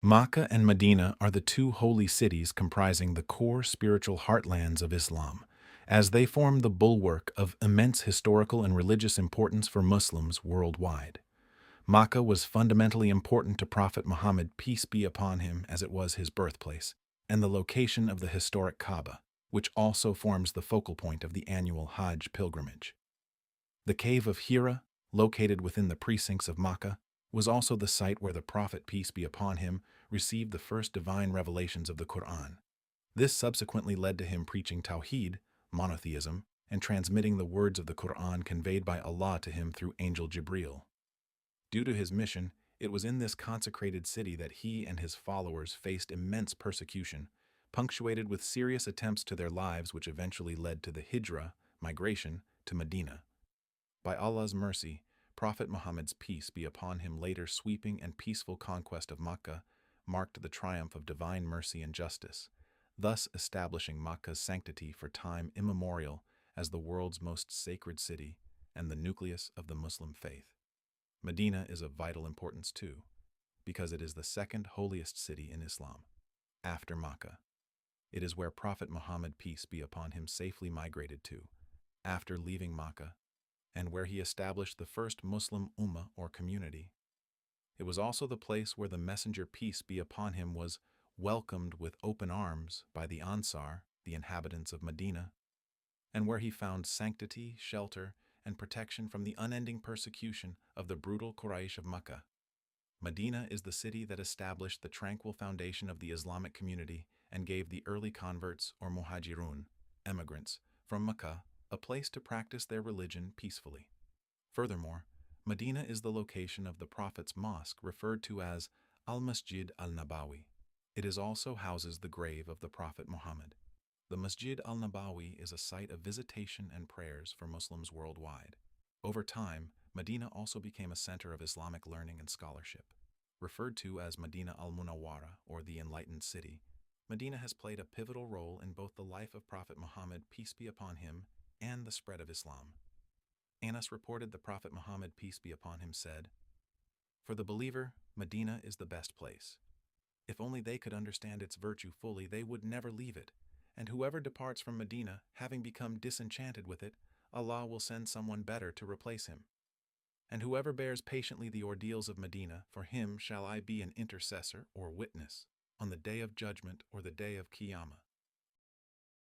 Makkah and Medina are the two holy cities comprising the core spiritual heartlands of Islam, as they form the bulwark of immense historical and religious importance for Muslims worldwide. Makkah was fundamentally important to Prophet Muhammad, peace be upon him, as it was his birthplace, and the location of the historic Kaaba, which also forms the focal point of the annual Hajj pilgrimage. The cave of Hira, located within the precincts of Makkah, was also the site where the Prophet, peace be upon him, received the first divine revelations of the Quran. This subsequently led to him preaching Tawheed, monotheism, and transmitting the words of the Quran conveyed by Allah to him through Angel Jibreel. Due to his mission, it was in this consecrated city that he and his followers faced immense persecution, punctuated with serious attempts to their lives which eventually led to the Hijrah, migration, to Medina. By Allah's mercy, Prophet Muhammad's peace be upon him later sweeping and peaceful conquest of Makkah marked the triumph of divine mercy and justice, thus establishing Makkah's sanctity for time immemorial as the world's most sacred city and the nucleus of the Muslim faith. Medina is of vital importance too, because it is the second holiest city in Islam, after Makkah. It is where Prophet Muhammad, peace be upon him, safely migrated to, after leaving Makkah, and where he established the first Muslim ummah or community. It was also the place where the Messenger, peace be upon him, was welcomed with open arms by the Ansar, the inhabitants of Medina, and where he found sanctity, shelter, and protection from the unending persecution of the brutal Quraysh of Makkah. Medina is the city that established the tranquil foundation of the Islamic community and gave the early converts, or muhajirun, emigrants, from Makkah, a place to practice their religion peacefully. Furthermore, Medina is the location of the Prophet's mosque referred to as Masjid al-Nabawi. It is also houses the grave of the Prophet Muhammad. The Masjid al-Nabawi is a site of visitation and prayers for Muslims worldwide. Over time, Medina also became a center of Islamic learning and scholarship. Referred to as Medina al-Munawwara, or the Enlightened City, Medina has played a pivotal role in both the life of Prophet Muhammad, peace be upon him, and the spread of Islam. Anas reported the Prophet Muhammad, peace be upon him, said, "For the believer, Medina is the best place. If only they could understand its virtue fully, they would never leave it. And whoever departs from Medina, having become disenchanted with it, Allah will send someone better to replace him. And whoever bears patiently the ordeals of Medina, for him shall I be an intercessor or witness on the day of judgment or the day of Qiyamah."